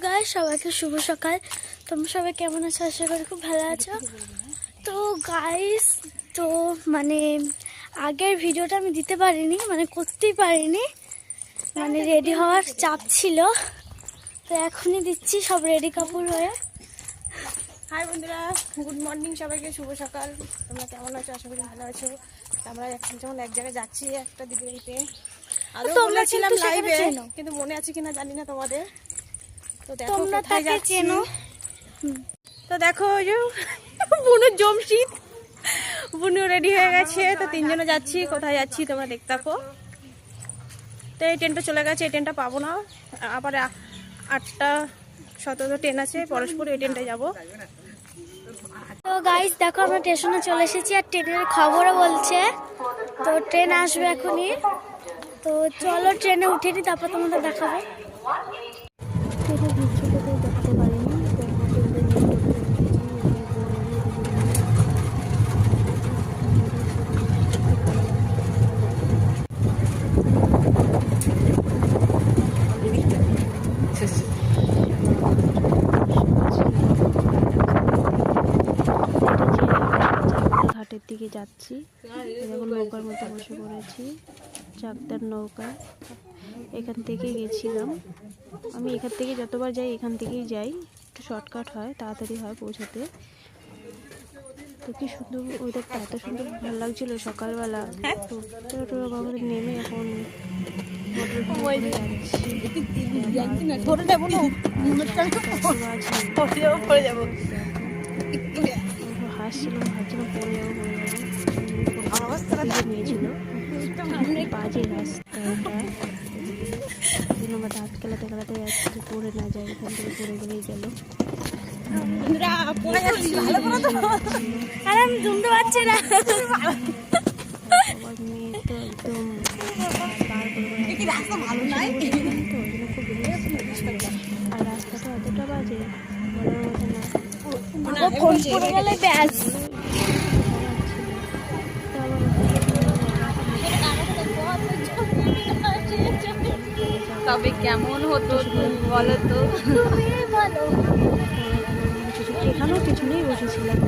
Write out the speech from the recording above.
Guys, সবাইকে শুভ সকাল। তোমরা সবাই কেমন আছো? আশা করি খুব ভালো আছো। তো গাইস, তো মানে আগের ভিডিওটা আমি দিতে পারিনি, মানে করতেই পারিনি, মানে রেডি হওয়ার চাপ ছিল। তো এখনই দিচ্ছি, সব রেডি কাপড় হয়ে। হাই বন্ধুরা, গুড মর্নিং, সবাইকে শুভ সকাল। তোমরা কেমন আছো? আশা করি ভালো আছো। আমরা এখন যেমন এক জায়গায় যাচ্ছি, একটা দিদি বাড়িতে। আদৌ বলেছিলাম লাইভে, কিন্তু মনে আছে কিনা জানি না তোমাদের। তো দেখো তোমরা কোথায় তাকে যাচ্ছি। চেনো। তো দেখো ওই যে বুনু জমশিদ, বুনু রেডি হয়ে গেছে। তো তিনজনে যাচ্ছি। কোথায় যাচ্ছি তোমরা দেখতে থাকো। তো এই ট্রেনটা চলে গেছে, এই ট্রেনটা পাবো না। আবার 8:17 ট্রেন আছে পরস্পর, এই ট্রেনটায় যাবো। তো গাইস দেখো, আমরা স্টেশনে চলে এসেছি আর ট্রেনের খবরও বলছে তো ট্রেন আসবে এখনই। তো চলো ট্রেনে উঠে নি, তারপর তোমাদের দেখাবো। ঘাটের দিকে যাচ্ছি, এখন নৌকার মধ্যে বসে পড়েছি, চাকদার নৌকা। এখান থেকে গেছিলাম আমি, এখান থেকে যতবার যাই এখান থেকেই যাই, একটু শর্টকাট হয়, তাড়াতাড়ি হয় পৌঁছাতে। তো কি সুন্দর ওয়েদারটা, এত সুন্দর ভালো লাগছিল সকালবেলা। তো আমাদের নেমে এখন হাসছিলাম, ভাবছিলাম পড়ে যাবো নিয়েছিল বাজে রাস্তাটা। আমরা দাঁত খেলাতে খেলাতে যাচ্ছি, পড়ে না যায়, এখান থেকে পড়ে গেলেই গেল। সবার মেয়ে তো একদম আর রাস্তাটা এতটা বাজে বলার মতো না। তবে কেমন হতো বলো তো? এখানেও পিছনেই বসেছিলাম।